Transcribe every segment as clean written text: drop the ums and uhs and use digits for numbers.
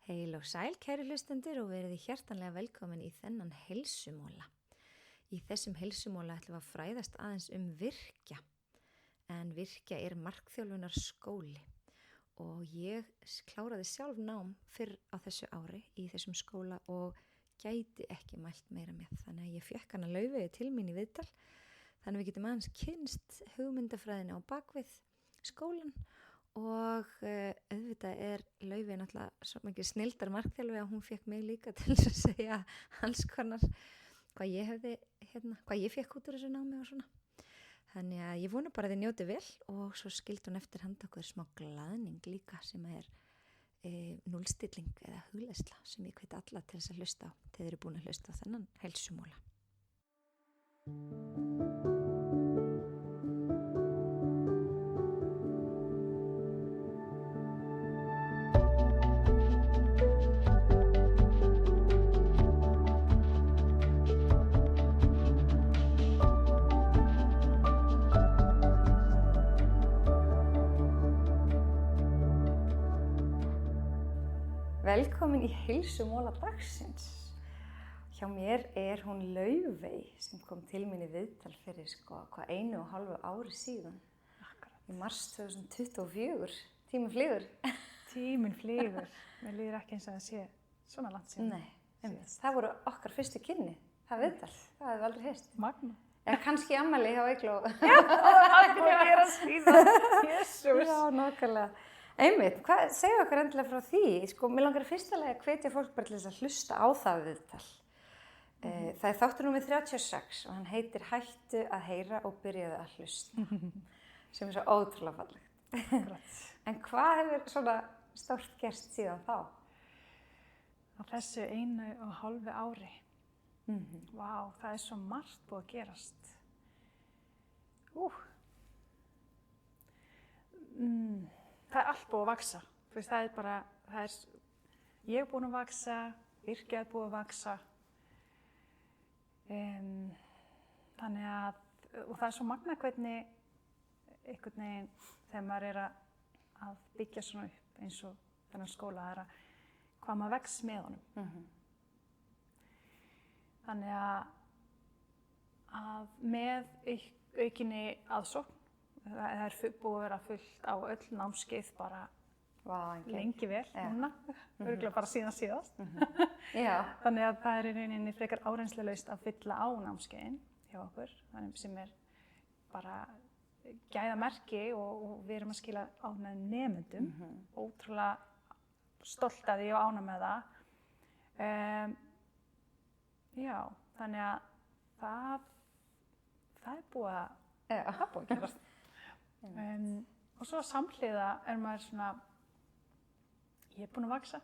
Heil og sæl, kæru hlustendur og verið hjartanlega velkomin í þennan heilsumóla. Í þessum heilsumóla ætlum við að fræðast aðeins Virkja. En Virkja er markþjálfunar skóli og ég kláraði sjálf nám fyrr á þessu ári í þessum skóla og gæti ekki mælt meira með. Þannig að ég fékk hana Laufeyju til mín í viðtal. Þannig að við getum aðeins kynst hugmyndafræðina á bakvið skólan. Og auðvitað er Laufey náttúrulega svo mikið snilldar markþjálfi að hún fékk mig líka til að segja alls konar hvað ég fékk út úr þessu námi og svona. Þannig að ég vona bara að þið njóti vel og svo skildi hún eftir handa okkur smá glaðning líka sem er núllstilling eða hugleiðsla sem ég hvet alla til þess að hlusta á þegar þið eru búin að hlusta á þennan heilsumóla. Velkomin í heilsumóla dagsins. Hjá mér er hún Laufey sem kom til mín í viðtal fyrir 1,5 ári síðan. Akkurat. Í mars 2024. Tíminn flýgur. Tíminn flýgur. Mér líður ekki eins og það sé svona langt síðan. Nei, einmitt. Það voru okkar fyrstu kynni. Það viðtal. Það hefði aldrei heyrt. Magna. Eða kannski afmæli hjá Eygló. Já, það er búin að gera síðan. Jesús. Já, nákvæmlega. Einmitt, segðu okkur endilega frá því. Mér langar fyrstulega að hvetja fólk bara til þess að hlusta á það viðtal. Það er þáttur númer 36 og hann heitir Hættu að heyra og byrjaðu að hlusta. Sem er svo ótrúlega fallegt. En hvað hefur svona stórt gerst síðan þá? Á þessu 1,5 ári. Vá, það er svo margt búið að gerast. Það er allt búið að vaksa. Það er bara, ég er búin að vaksa, Virkja er búið að vaksa. Þannig að, og það er svo magna hvernig einhvern veginn þegar maður er að byggja svona upp eins og þennan skóla er hvað maður vex með honum. Þannig að með aukinni aðsókn, það er búið að vera fullt á öll námskeið bara lengi vel núna, örugglega bara síðast. Þannig að það er í rauninni frekar áreynslulaust að fylla á námskeiðin hjá okkur, þannig sem er bara gæðamerki og við erum að skila ánægðum nemendum, ótrúlega stolt af því og ánægð með það. Þannig að það er búið að gerast. Og svo samhliða er maður svona, ég er búin að vaksa.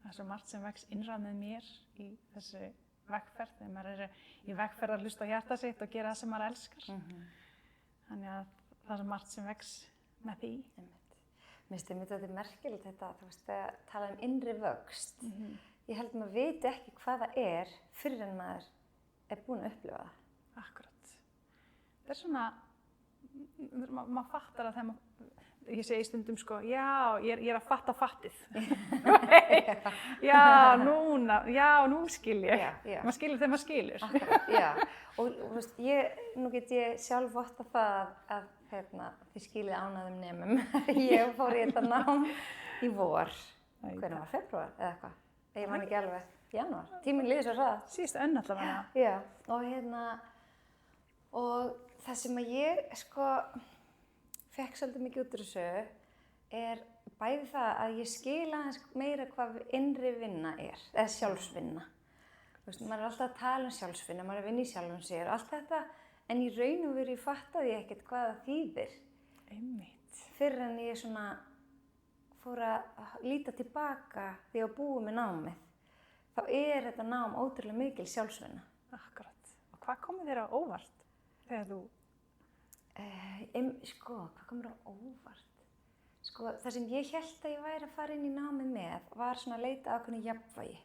Það er svo margt sem vex innra með mér í þessu vegferð. Þegar maður er í vegferð að hlusta á hjarta sitt og gera það sem maður elskar. Þannig að það er svo margt sem vex með því. Mér finnst þetta merkilegt þetta, þú veist, að tala innri vöxt. Ég held maður viti ekki hvað það er fyrr en maður er búin að upplifa það. Akkurat. Það er svona, maður fattar að þegar ég segi stundum ég er að fatta fattið. Nú skil ég. Maður skilur þegar maður skilur. Akkurat, og þú veist, nú get ég sjálf votta það að þið skilið ánægðum nemum. Ég fór í þetta nám í vor. Hvenær var febrúar eða eitthvað? Ég man ekki alveg. Janúar. Tíminn líður svo hratt. Síðustu önn allavega. Já, og það sem að ég fekk svolítið mikið út úr þessu er bæði það að ég skil aðeins meira hvað innri vinna er, eða sjálfsvinna. Þú veist, maður er alltaf að tala sjálfsvinna, maður er að vinna í sjálfum sér, allt þetta, en í raun og veru fattaði ég ekkert hvað það þýðir. Einmitt. Fyrr en ég fór að líta tilbaka þegar ég var búið með námið. Þá er þetta nám ótrúlega mikil sjálfsvinna. Akkurat. Og hvað komið þér á óvart þegar þú? Hvað komur á óvart? Það sem ég hélt að ég væri að fara inn í námið með var svona að leita ákveðnu jafnvægi.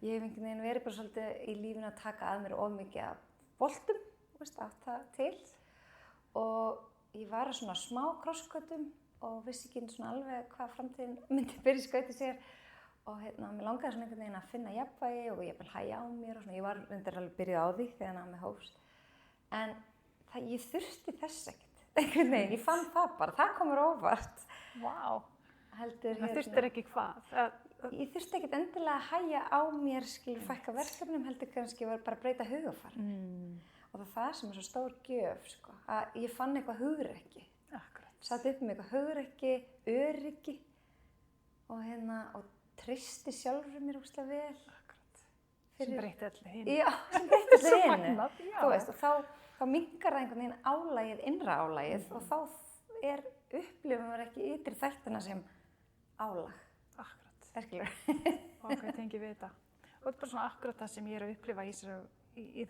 Ég hef einhvern veginn verið bara svolítið í lífinu að taka að mér of mikið af boltum, átt það til. Og ég var að svona smá krossgötum og vissi ekki svona alveg hvað framtíðin myndi byrja skauta sér. og mér langaði svona einhvern veginn að finna jafnvægi og ég hægja á mér og svona. Ég var reyndar alveg byrjuð á því þegar námið hófst. En ég þurfti þess ekkert, einhvern veginn, ég fann það bara, það kom mér óvart. Vá, heldur það þurftir ekki hvað? Ég þurfti ekkert endilega að hægja á mér, fækka verkefnum, heldur kannski var bara að breyta hugafar. Og það sem svo stór gjöf, sko, að ég fann eitthvað hugrekki. Akkurat. Satt upp með eitthvað hugrekki, öryggi og treysti sjálfur mér ógeðslega vel. Akkurat. Sem breytti öllu hinu. Já, sem breytti öllu Svo hinu. magnað, já. Þú veist, og þá minnkar það einhvern veginn álagið, innra álagið og þá upplifum við ekki ytri þættina sem álag. Akkurat. Verkilega. Og hvað tengi við þetta. Og þetta er bara svona akkurat það sem ég að upplifa í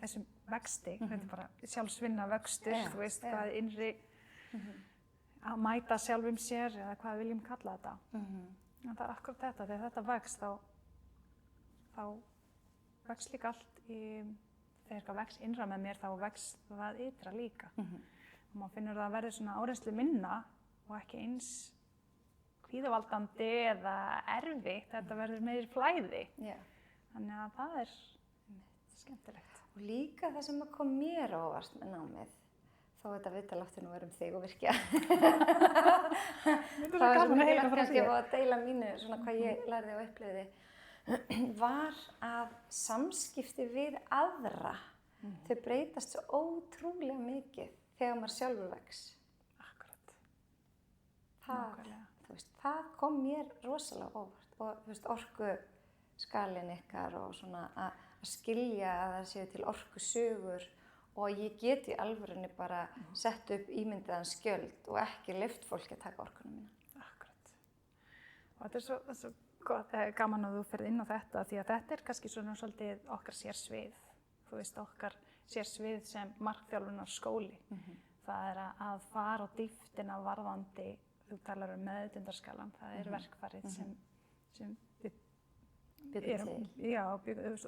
þessum vexti. Þetta er bara sjálfsvinna vöxtur, þú veist, hvað innri að mæta sjálfum sér eða hvað við viljum kalla þetta. En það er akkurat þetta, þegar þetta vext þá vext líka allt þegar eitthvað vext innra með mér þá vext það ytra líka. Og maður finnur það að verður svona áreynslu minna og ekki eins kvíðavaldandi eða erfitt, þetta verður meiri flæði. Þannig að það er skemmtilegt. Og líka það sem kom mér á óvart með námið, þó þetta viðtal átti nú vera um þig og Virkja. Það var svo mikilvægt kannski að deila mínu, svona hvað ég lærði og upplifði, var að samskipti við aðra, þau breytast svo ótrúlega mikið þegar maður sjálfur vex. Akkurat. Það kom mér rosalega óvart og þú veist, orkuskalinn ykkar og svona að skilja að það séu til orkusögur og ég get í alvörunni bara sett upp ímyndaðan skjöld og ekki leyft fólki að taka orkuna mína. Akkurat. Og þetta er svo gott, gaman að þú ferð inn á þetta því að þetta er kannski svona svolítið okkar sérsvið. Þú veist, okkar sérsvið sem markþjálfunar skóli. Það er að fara á dýptina varðandi, þú talar meðvitundarskalann, það er verkfærið sem við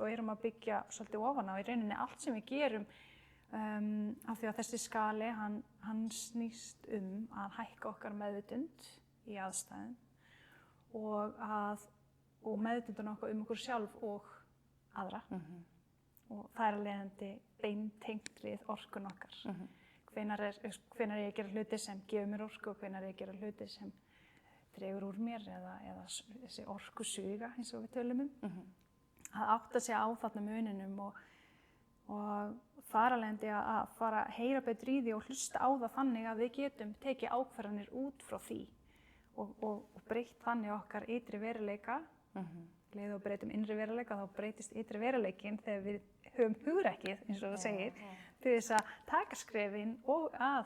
erum að byggja svolítið ofan á í rauninni allt sem við gerum af því að þessi skali, hann snýst að hækka okkar meðvitund í aðstæðum og meðvitundun okkar okkur sjálf og aðra og það er leiðandi beintengt við orkun okkar. Hvenær er ég að gera hluti sem gefur mér orku og hvenær er ég að gera hluti sem dregur úr mér eða þessi orkusuga eins og við tölum að átta sig á þarna muninum og þar alveg að fara að heyra betur í því og hlusta á það þannig að við getum tekið ákvarðanir út frá því og breytt þannig okkar ytri veruleika. Leið og breytum innri veruleika þá breytist ytri veruleikinn þegar við höfum hugrekkið eins og það segir til þess að taka skrefin og að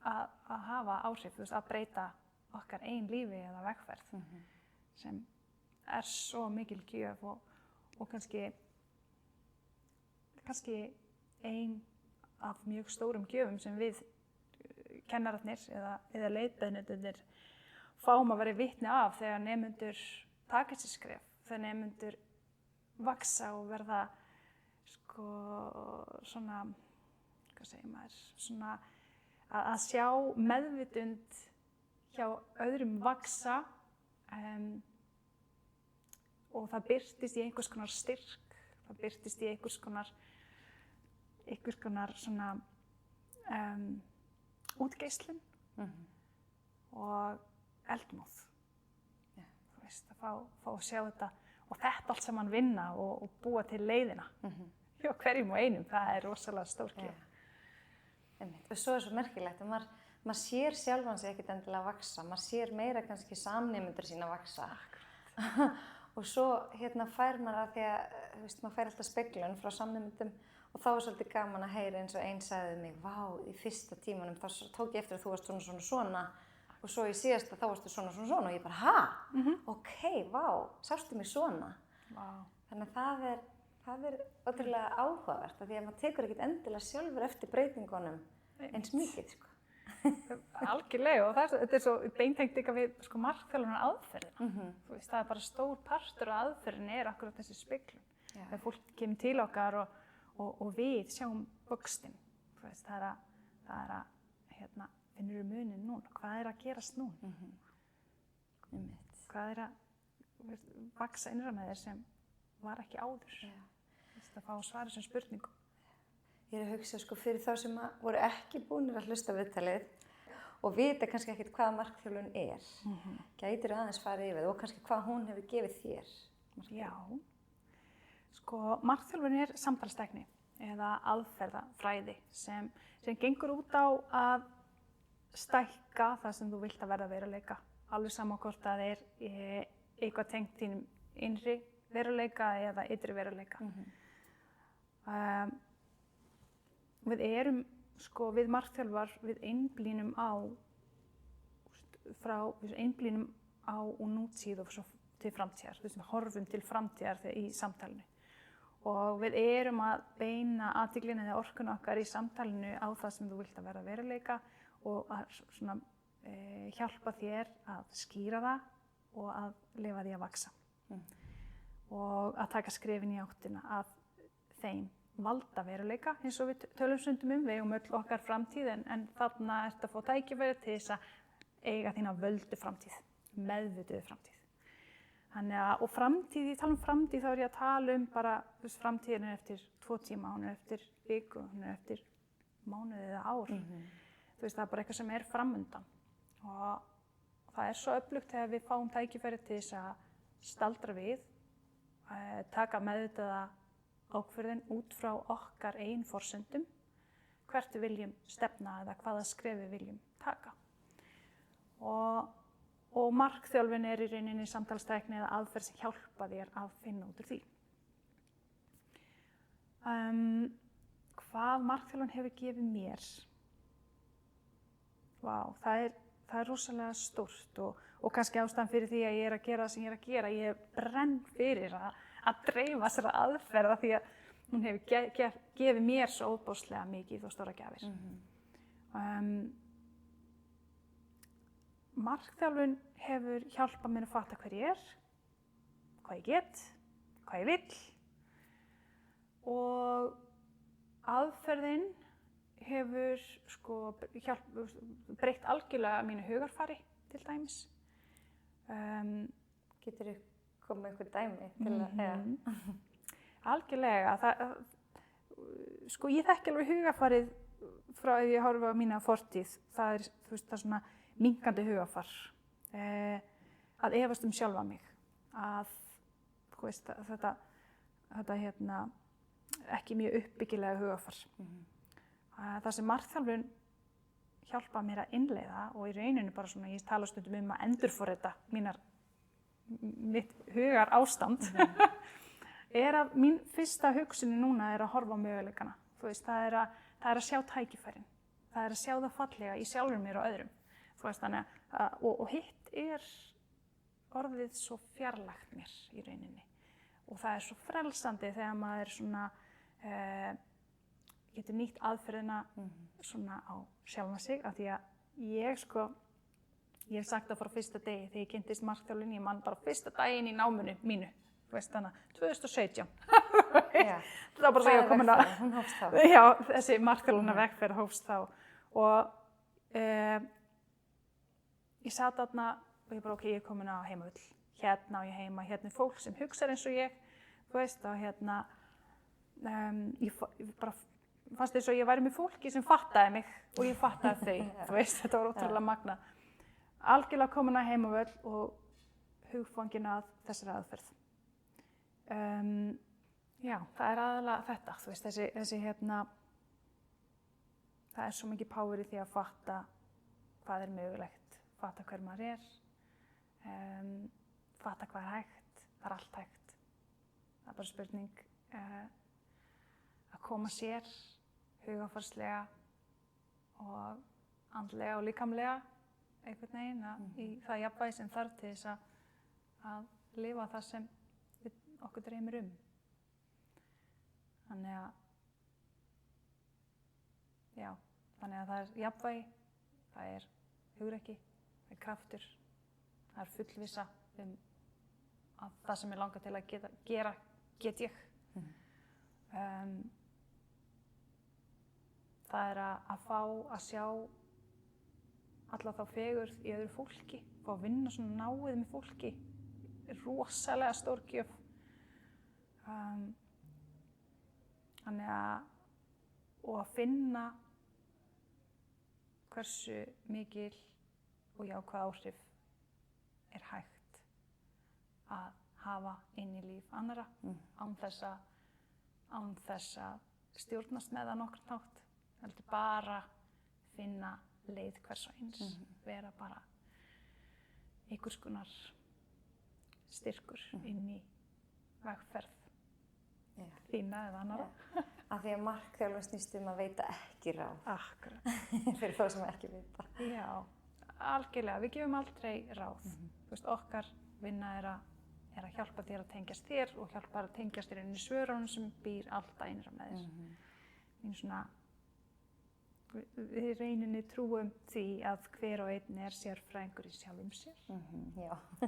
hafa áhrif, að breyta okkar eigin lífi eða vegferð sem er svo mikil gjöf og kannski ein af mjög stórum gjöfum sem við kennararnir eða leiðbeiðendur fáum að vera vitni af þegar nemendur taka þessi skref, þegar nemendur vaxa og verða svona, hvað segir maður, svona að sjá meðvitund hjá öðrum vaxa og það birtist í einhvers konar styrk, það birtist í einhvers konar svona útgeislun og eldmóð. Þú veist, að fá að sjá þetta og þetta allt saman vinna og búa til leiðina hjá hverjum og einum, það er rosalega stór gjöf. Og svo er svo merkilegt að maður sér sjálfan sig ekkert endilega vaxa, maður sér meira kannski samnemendur sína vaxa. Og svo fær maður að því að, þú veist, maður fær alltaf speglun frá samnemendum og þá er svolítið gaman að heyra eins og einn sagði mig, vá, í fyrsta tímanum þá tók ég eftir að þú varst svona og svo í síðasta þá varstu svona og ég bara, ha? Ok, vá, sástu mig svona? Þannig að það er ótrúlega áhugavert af því að maður tekur ekkert endilega sjálfur eftir breytingunum eins mikið, sko. Algjörlega og þetta er svo beintengt líka við markþjálfunar aðferðina. Þú veist, það er bara stór partur af aðferðinni er akkurat þessi speglun. Þegar fólk kemur til okkar og við sjáum vöxtinn. Þú veist, það er að finnur munin núna, hvað er að gerast núna? Hvað er vaksa innra með þér sem var ekki áður. Að fá að svara þessum spurningum. Ég er að hugsa sko fyrir þá sem voru ekki búnir að hlusta viðtalið og vita kannski ekkert hvað markþjálfun er. Gætirðu aðeins farið yfir og kannski hvað hún hefur gefið þér? Já, sko markþjálfun er samtalstækni eða aðferðafræði sem gengur út á að stækka það sem þú vilt að verða veruleika. Alveg sama hvort það er eitthvað tengt þínum innri veruleika eða ytri veruleika. Við erum, sko, við markþjálfar, við einblínum á og nútíð og svo til framtíðar. Við horfum til framtíðar í samtalinu. Og við erum að beina athyglinni eða orkuna okkar í samtalinu á það sem þú vilt að verða veruleika og að svona, hjálpa þér að skýra það og að lifa því að vaksa. Og að taka skrefin í áttina að þeim valda veruleika, eins og við tölum stundum við eigum öll okkar framtíð en þarna ertu að fá tækifæri til þess að eiga þína völdu framtíð, meðvituðu framtíð. Þannig að, og framtíð, ég tala um framtíð, þá er ég að tala um bara, framtíðin er eftir 2 tíma, hún er eftir viku, hún er eftir mánuði eða ár. Það er bara eitthvað sem er framundan. Og það er svo öflugt þegar við fáum tækifæri til þess að staldra við, taka meðvitaða ákvörðun út frá okkar eigin forsendum, hvert við viljum stefna eða hvaða skref við viljum taka. Og markþjálfun er í rauninni samtalstækni eða aðferð sem hjálpa þér að finna út úr því. Hvað markþjálfun hefur gefið mér? Vá, það er rosalega stórt og kannski ástæðan fyrir því að ég er að gera það sem ég er að gera. Ég brenn fyrir að dreifa þessara aðferða því að hún hefur gefið mér svo óbúslega mikið og stóra gjafir. Markþjálfun hefur hjálpað mér að fatta hver ég er, hvað ég get, hvað ég vill og aðferðin hefur sko breytt algjörlega mínu hugarfari til dæmis. Geturðu komið með einhver dæmi til að Algjörlega. Sko ég þekki alveg hugarfarið frá ef ég horfi á mína fortíð. Það er, það er svona minnkandi hugarfar. Að efast sjálfa mig. Að þetta ekki mjög uppbyggilega hugarfar. Það sem markþjálfun hjálpa mér að innleiða og í rauninu bara svona, ég tala stundum að endurforrita mitt hugar ástand er að mín fyrsta hugsunin núna er að horfa á möguleikana. Það er að sjá tækifærin. Það er að sjá það fallega í sjálfum mér og öðrum. Og hitt er orðið svo fjarlægt mér í rauninni. Og það er svo frelsandi þegar maður svona, getur nýtt aðferðina svona á sjálfa sig. Af því að ég hef sagt það frá fyrsta degi þegar ég kynntist markþjálfun, ég man bara fyrsta daginn í náminu mínu. Þannig 2017. Það var bara að ég komin að... Hún hófst þá. Já, þessi markþjálfunar vegferð hófst þá. Og ég sat þarna og ég bara, ok, ég er komin á heimavöll. Hérna á ég heima, hérna er fólk sem hugsar eins og ég. Og hérna, ég bara fannst þess að ég væri með fólki sem fattaði mig og ég fattaði þau. Þetta var ótrúlega magnað. Algjörlega komin á heimavöll og hugfangin að þessari aðferð. Já, það er aðalega þetta, þessi það er svo mikið power í því að fatta hvað er mögulegt, fatta hver maður er, fatta hvað er hægt, það er allt hægt. Það er bara spurning að koma sér hugarfarslega og andlega og líkamlega einhvern veginn í það jafnvægi sem þarf til þess að lifa það sem okkur dreymir Þannig að það er jafnvægi, það er hugrekki, það er kraftur, það er fullvissa að það sem ég langar til að gera, get ég. Það er að fá að sjá alla þá fegurð í öðru fólki, fá að vinna svona náið með fólki, rosalega stór gjöf. Þannig og að finna hversu mikil og jákvæð áhrif hægt að hafa inn í líf annarra án þess að stjórnast með það nokkurn hátt. Heldur bara finna leið hvers og eins, vera bara einhvers konar styrkur inn í vegferð þína eða annarra. Af því að markþjálfun snýst að veita ekki ráð. Akkurat. Fyrir þá sem ekki vita. Já, algjörlega. Við gefum aldrei ráð. Þú veist, okkar vinna er að hjálpa þér að tengjast þér og hjálpa þér að tengjast þér inn í svörunum sem býr alltaf innra með þér. Við reyninni trúum því að hver og einn sérfræðingur í sjálfum sér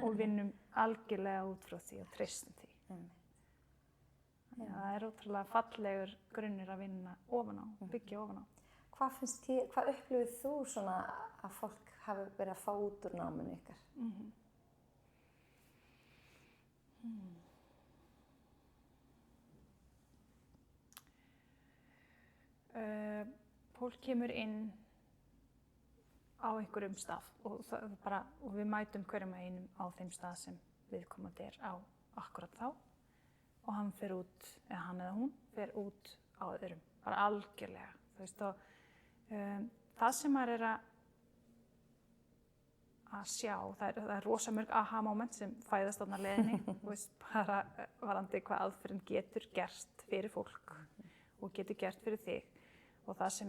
og vinnum algjörlega út frá því og treystum því. Það ótrúlega fallegur grunnur að vinna ofan á, byggja ofan á. Hvað upplifir þú svona að fólk hafi verið að fá út úr náminu ykkar? Fólk kemur inn á einhverjum stað og við mætum hverjum einum á þeim stað sem viðkomandi á akkurat þá og hann fer út, eða hann eða hún fer út á öðrum, bara algjörlega. Þú veist, það sem maður að sjá, það rosa mörg aha-moment sem fæðast þarna á leiðinni, þú veist, bara varðandi hvað aðferðin getur gert fyrir fólk og getur gert fyrir þig. Og það sem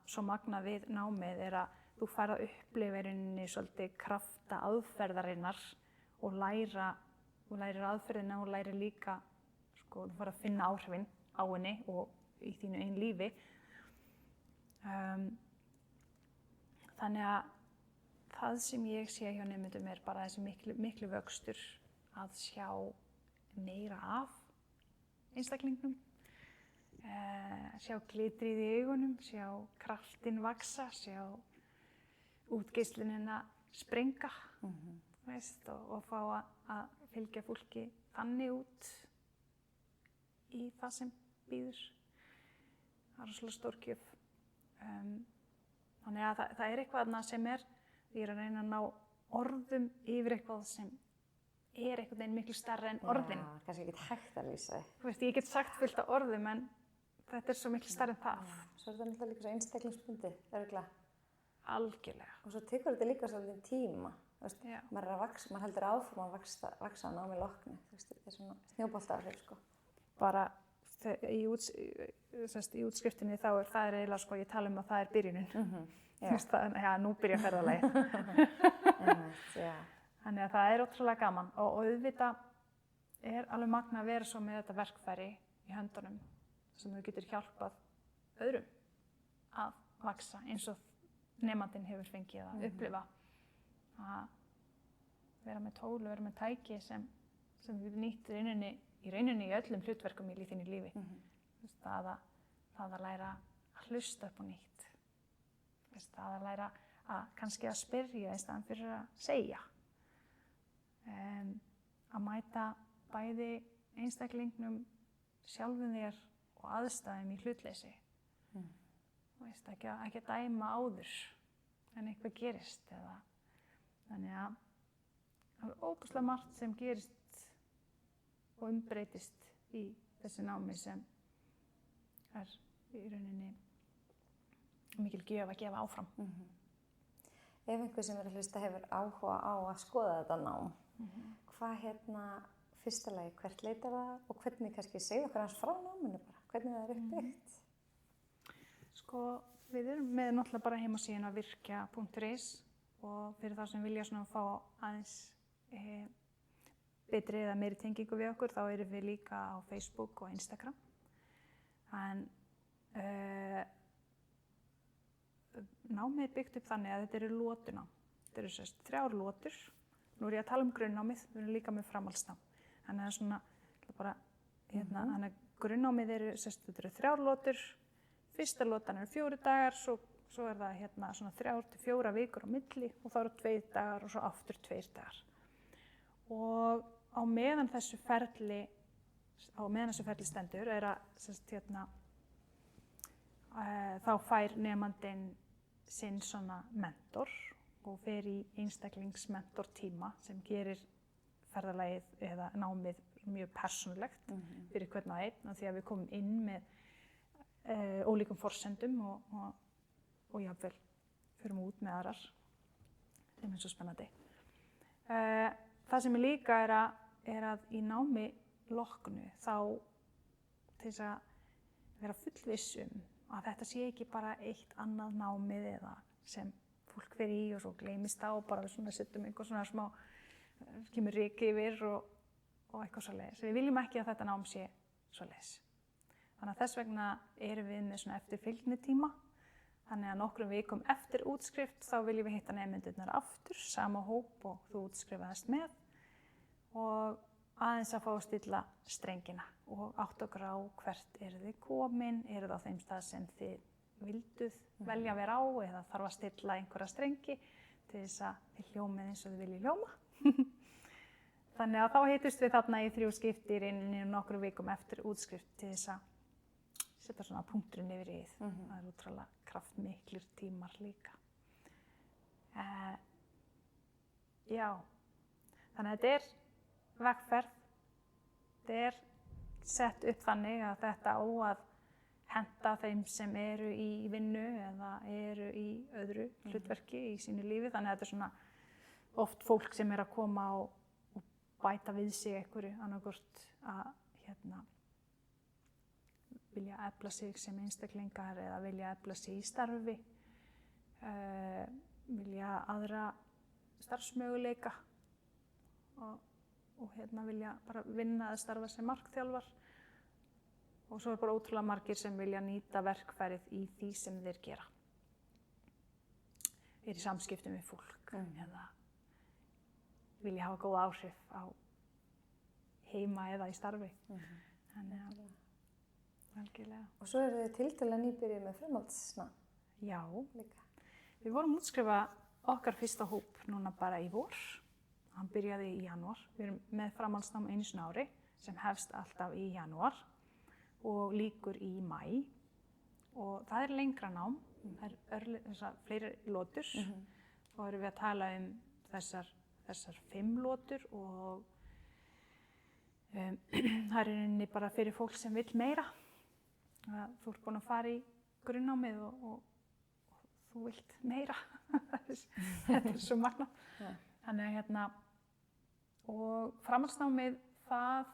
svo magnað við námið að þú færð að upplifa í rauninni svolítið krafta aðferðarinnar og lærir aðferðina og lærir líka, þú færð að finna áhrifin á henni og í þínu eigin lífi. Þannig að það sem ég sé hjá nemendum bara þessi miklu vöxtur að sjá meira af einstaklingnum. Sjá glitrið í augunum, sjá kraftinn vaxa, sjá útgeislunina springa, veist, og fá að fylgja fólki þannig út í það sem býður. Það rosalega stór gjöf. Þannig að það eitthvað sem ég að reyna að ná orðum yfir eitthvað sem einhvern veginn miklu stærra en orðin. Já, kannski ekki hægt að lýsa þig. Þú veist, ég get sagt fullt af orðum en þetta svo miklu stærra en það. Svo þetta náttúrulega líka svo einstaklingsbundið, örugglega. Algjörlega. Og svo tekur þetta líka svolítið tíma. Þú veist, maður að vaksa, maður heldur áfram að vaksa á námi loknu. Þú veist, þetta svona snjóboltaáhrif, sko. Bara í útskriftinni þá það eiginlega, sko, ég tala að það byrjunin. Þú veist, nú byrja ferðalagið. Þannig að það ótrúlega gaman og auðvitað alveg magnað að vera svo með þetta verkfæri í höndunum sem þú getur hjálpað öðrum að vaksa eins og nemandinn hefur fengið að upplifa. Að vera með tól og vera með tæki sem við nýtt í rauninni í öllum hlutverkum í þínu lífi. Það að læra að hlusta upp á nýtt. Það að læra kannski að spyrja í staðan fyrir að segja. Að mæta bæði einstaklingnum, sjálfum þér og aðstæðum í hlutleysi. Ekki að dæma áður en eitthvað gerist. Þannig að það óbúslega margt sem gerist og umbreytist í þessu námi sem í rauninni mikil gjöf að gefa áfram. Ef einhver sem að hlusta hefur áhuga á að skoða þetta nám, hvað fyrsta lagi, hvert leitar það og hvernig kannski segja okkur hans frá náminu bara, hvernig það uppbyggt? Sko, við erum með náttúrulega bara heimasíðuna virkja.is og fyrir þá sem vilja svona fá aðeins betri eða meiri tengingu við okkur, þá erum við líka á Facebook og Instagram. En námið byggt upp þannig að þetta eru lotunám. Þetta eru 3 lotur. Nú ég að tala grunnnámið, við erum líka með framhaldsnám. Þannig að svona, bara, þannig að grunnnámið þetta eru 3 lotur. Fyrsta lotan 4 dagar, svo það svona 3 til 4 vikur á milli og þá eru 2 dagar og svo aftur 2 dagar. og á meðan þessu ferli stendur er að þá fær nemandinn sinn svona mentor og fer í einstaklingsmentortíma sem gerir ferðalagið eða námið mjög persónulegt fyrir hvern og einn, af því að við komum inn með ólíkum forsendum og jafnvel förum út með aðrar. Það er svo spennandi. Það sem er líka er að í námi loknu þá til þess að vera fullviss að þetta sé ekki bara eitt annað námið eða sem fólk fer í og svo gleymist á og bara við svona setjum einhver svona smá, kemur ryki yfir og eitthvað svoleiðis. Við viljum ekki að þetta nám sé svoleiðis. Þannig að þess vegna erum við með svona eftirfylgnitíma. Þannig að nokkrum vikum eftir útskrift þá viljum við hitta nemendurnar aftur, sama hóp og þú útskrifaðist með og aðeins að fá að stilla strengina og átt okkur á hvert eru þið komin, eru það á þeim stað sem þið vilduð velja að vera á eða þarf að stilla einhverja strengi til þess að þið hljómið eins og þið viljið hljóma. Þannig að þá hittust við þarna í 3 skipti í nokkrum vikum eftir útskrift til þess að setja svona punkturinn yfir í það. Það er útrúlega kraftmiklir tímar líka. Já, þannig að þetta er vegferð. Þetta er sett upp þannig að þetta á að henta þeim sem eru í vinnu eða eru í öðru hlutverki í sínu lífi. Þannig að þetta er svona oft fólk sem er að koma og bæta við sig einhverju annaðhvort að vilja efla sig sem einstaklingar eða vilja efla sig í starfi, vilja aðra starfsmöguleika og vilja bara vinna að starfa sem markþjálfar. Og svo er bara ótrúlega margir sem vilja nýta verkfærið í því sem þeir gera. Er í samskiptum við fólk eða vilja hafa góð áhrif á heima eða í starfi. Þannig að algjörlega. Og svo eru þið tiltölulega nýbyrjuð með framhaldsnám? Já, líka. Við vorum útskrifa okkar fyrsta hóp núna bara í vor. Hann byrjaði í janúar. Við erum með framhaldsnám einu sinni á ári sem hefst alltaf í janúar og lýkur í maí. Og það er lengra nám, það er fleiri lotur. Þá erum við að tala þessar 5 lotur og það er inni bara fyrir fólk sem vill meira. Þú ert búin að fara í grunnnámið og þú vilt meira. Þetta er svo magnað. Þannig að og framhaldsnámið það,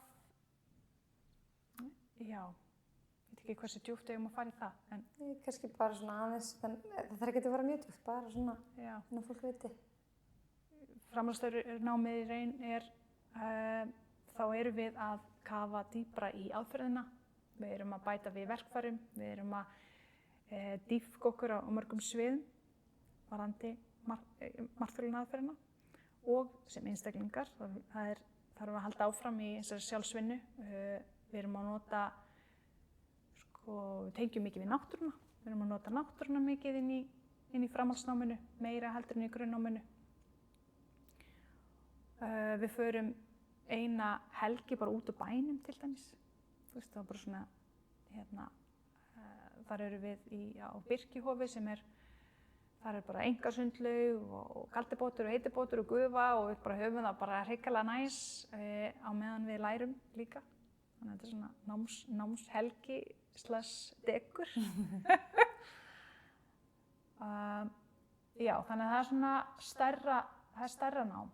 já, ég veit ekki hversu djúpt eigum að fara í það. En kannski bara svona aðeins, það þarf ekki að vera mjög djúpt, bara svona þannig að fólk viti. Framhaldsnámið í raun þá erum við að kafa dýpra í aðferðina. Við erum að bæta við verkfærum, við erum að dýpka okkur á mörgum sviðum varðandi markþjálfunaraðferðina. Og sem einstaklingar, það þarf að halda áfram í þessari sjálfsvinnu. Við erum að nota, við tengjum mikið við náttúruna. Við erum að nota náttúruna mikið inn í framhaldsnáminu, meira heldur en í grunnnáminu. Við förum eina helgi bara út úr bænum til dæmis. Það var bara svona, þar eru við á Birkihofi sem þar er bara einkasundlaug og kaldibátur og heitibátur og gufa og við bara höfum það bara hrikalega næs á meðan við lærum líka. Þannig að þetta er svona námshelgi / dekur. Já, þannig að það er svona stærra nám.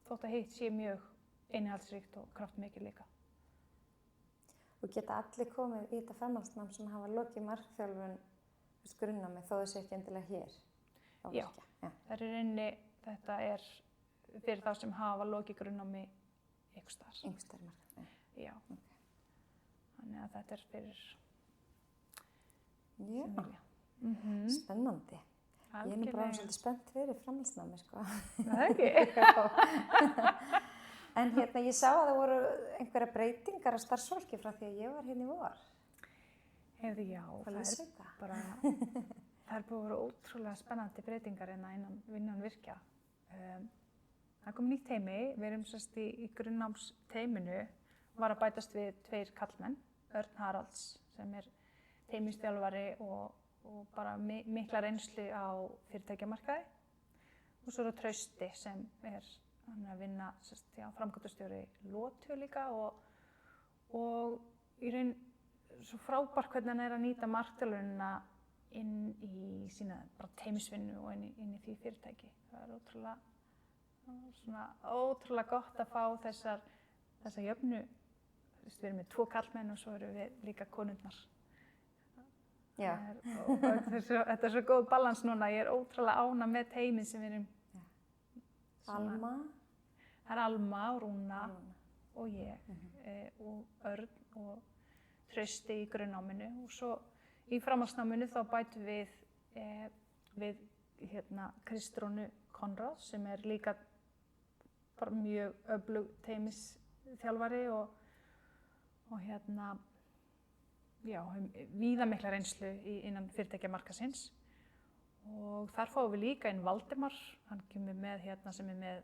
Þótt að hitt sé mjög innihaldsríkt og kraftmikið líka. Og geta allir komið í þetta framhaldsnám sem hafa lokið markþjálfun grunnnámi þó þessi ekki endilega hér? Já, það er inni, þetta er fyrir þá sem hafa lokið grunnnámi einhvers staðar. Einhvers staðar markþjálfun? Já. Þannig að þetta er fyrir sem vilja. Spennandi. Ég er nú bara svolítið spennt fyrir framhaldsnámi, sko. Það ekki? En ég sá að það voru einhverja breytingar á starfsfólki frá því að ég var hérna í vor. Já, það er búið að vera ótrúlega spennandi breytingar innan Virkja. það kom nýtt teymi, við erum sérst í grunnnámsteyminu, var að bætast við 2 karlmenn, Örn Haralds sem teymisþjálfari og bara mikla reynslu á fyrirtækjamarkaði og svo Trausti sem hann að vinna framkvæmdastjóri Lotu líka og í raun svo frábært hvernig hann að nýta markþjálfunina inn í sína teymisvinnu og inn í því fyrirtæki. Það ótrúlega gott að fá þessa jöfnu. Við erum með 2 karlmenn og svo erum við líka konurnar. Já. Þetta svo góð balans núna. Ég ótrúlega ánægð með teymið sem við erum. Alma? Það Alma og Rúna og ég og Örn og Trausti í grunnnáminu og svo í framhaldsnáminu þá bætum við Kristrúnu Konráð sem líka bara mjög öflug teymisþjálfari og víða mikla reynslu innan fyrirtækjamarkaðsins og þar fáum við líka inn Valdimar, hann kemur með sem með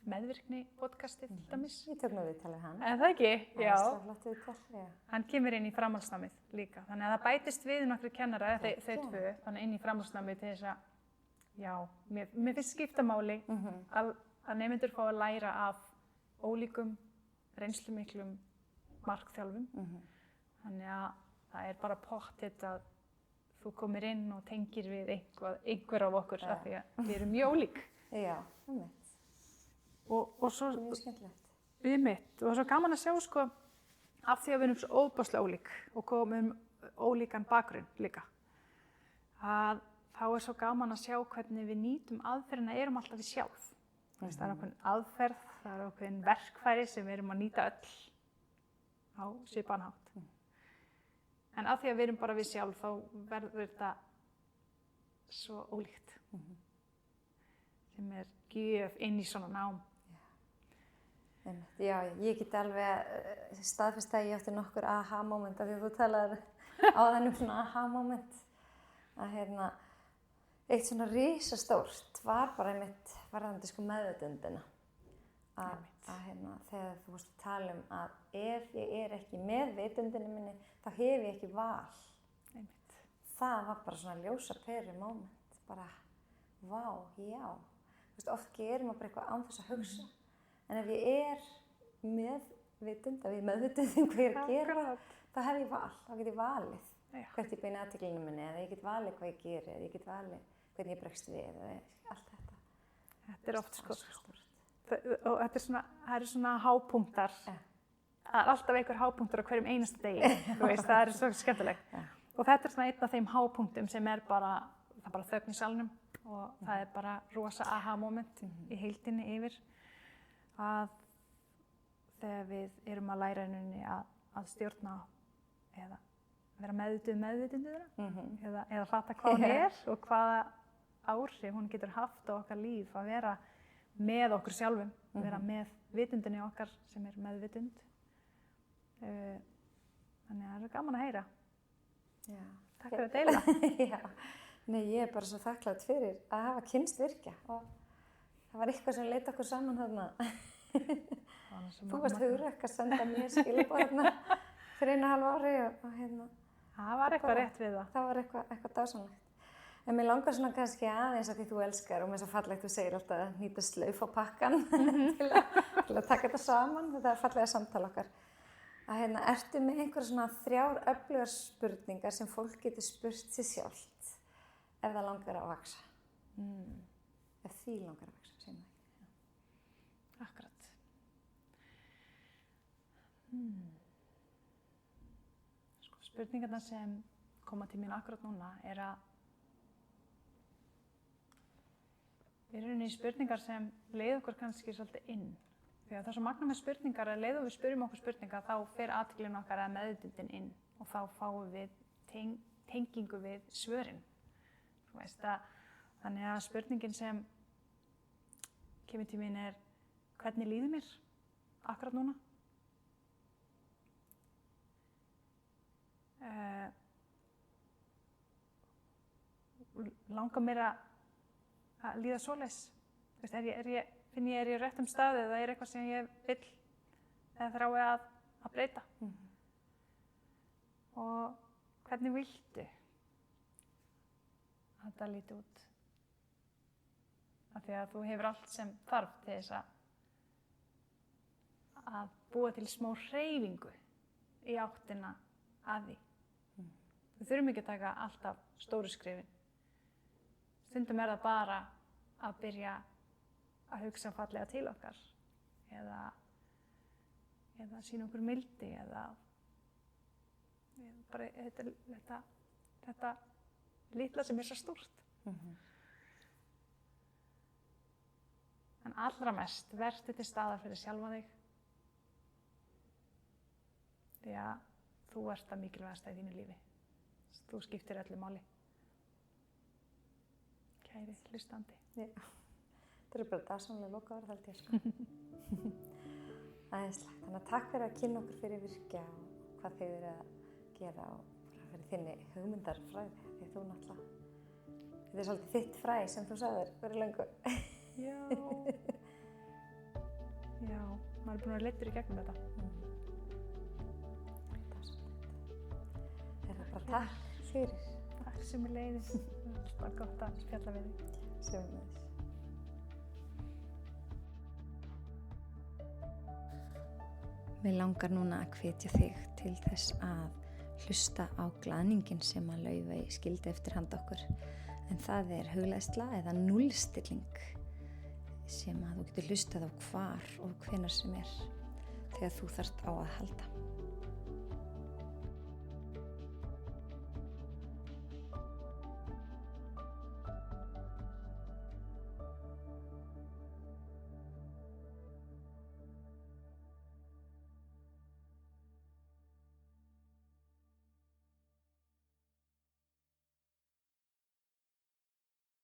meðvirkni podcastið til dæmis. Ég tók nú viðtal við hann. En það ekki? Já. Það er flott viðtal, já. Hann kemur inn í framhaldsnámið líka, þannig að það bætist við nokkru kennara, þau 2, þannig inn í framhaldsnámið til þess að, mér finnst skipta máli að nemendur fá að læra af ólíkum, reynslumiklum markþjálfum. Þannig að það bara pottþétt að þú komir inn og tengir við einhver af okkur af því að við erum mjög ólík. Já, einmitt. Og svo, mjög skemmtilegt. Einmitt, og svo gaman að sjá af því að við erum svo óbáslega ólík og komum ólíkan bakgrunn líka. Að þá svo gaman að sjá hvernig við nýtum aðferðina alltaf við sjálf. Það ákveðin aðferð, það ákveðin verkfæri sem við erum að nýta öll á svipaðan hátt. En af því að við erum bara við sjálf þá verður þetta svo ólíkt. Sem gjöf inn í svona nám. Já, ég get alveg staðfest að ég átti nokkur aha-moment af því að þú talaðir á þennum svona aha-moment að eitt svona risastórt var bara einmitt varðandi meðvitundina að þegar þú varst að tala að ef ég ekki með vitundinu minni þá hef ég ekki val. Einmitt. Það var bara svona ljósa peru moment, bara vá, já. Oft gerum við bara eitthvað án þess að hugsa. En ef ég með vitund, ef ég meðvitund hvað ég að gera, þá hef ég val, þá get ég valið hvert ég beini athyglinni minni, eða ég get valið hvað ég geri, eða ég get valið hvernig ég bregst við, eða allt þetta. Þetta oft stórt. Og það eru svona hápunktar. Það alltaf einhver hápunktur á hverjum einasta degi, það svo skemmtilegt. Og þetta svona einn af þeim hápunktum sem bara þögn í salnum og það bara rosa aha-moment í heildinni yfir. Að þegar við erum að læra að stjórna eða vera meðvitundina eða fatta hvað hún og hvaða áhrif hún getur haft á okkar líf að vera með okkur sjálfum, vera með vitundinni okkar sem meðvitund. Þannig að það gaman að heyra. Já. Takk fyrir að deila. Já. Nei, ég bara svo þakklát fyrir að hafa kynnst Virkja og það var eitthvað sem leit okkur saman þarna. Þú varst hugrekk að senda mér skilaboð þarna fyrir 1,5 ári og Það var eitthvað rétt við það. Það var eitthvað dásamlegt. En mér langar svona kannski aðeins að því þú elskar og mér er svo fallegt þú segir alltaf að nýta slauf á pakkan til að taka þetta saman. Þetta er fallega samtal okkar. Að ertu með einhverja svona 3 öflugar spurningar sem fólk getur spurt sig sjálft ef það langar að vaxa? Ef því langar að vaxa, segjum það. Akkurat. Spurningarna sem koma til mín akkurat núna að við erum í spurningar sem leiða okkur kannski svolítið inn. Því að það er svo magna með spurningar að leiða við spyrjum okkur spurningar þá fer athyglin okkar að meðvitundin inn og þá fáum við tengingu við svörin. Þannig að spurningin sem kemur til mín hvernig líður mér akkurat núna? Langar mér að líða svoleiðis? Er finn ég í réttum staði eða er eitthvað sem ég vill eða þrái að breyta. Og hvernig viltu að þetta líti út? Af því að þú hefur allt sem þarf til þess að búa til smá hreyfingu í áttina að því. Við þurfum ekki að taka alltaf stóru skrefin. Stundum er það bara að byrja að hugsa fallega til okkar eða sýna okkur mildi eða bara þetta litla sem er svo stórt. En allra mest vertu til staðar fyrir sjálfa þig því að þú ert það mikilvægasta í þínu lífi. Þú skiptir öllu máli. Kæri hlustandi. Já. Þetta eru bara dásamlega lokaorð held ég sko. Æðislegt. Þannig að takk fyrir að kynna okkur fyrir Virkja og hvað þið eru að gera og bara fyrir þinni hugmyndarfræði. Því þú náttúrulega, þetta er svolítið þitt fræði sem þú sagðir fyrir löngu. Já. Já, maður er búin að vera leiddur í gegnum þetta. Það er bara takk fyrir. Takk sömuleiðis. Það var gott að spjalla við þig. Sömuleiðis. Mig langar núna að hvetja þig til þess að hlusta á glaðningin sem að Laufey skildi eftir handa okkur. En það er hugleiðsla eða núllstilling sem að þú getur hlustað á hvar og hvenær sem er þegar þú þarft á að halda.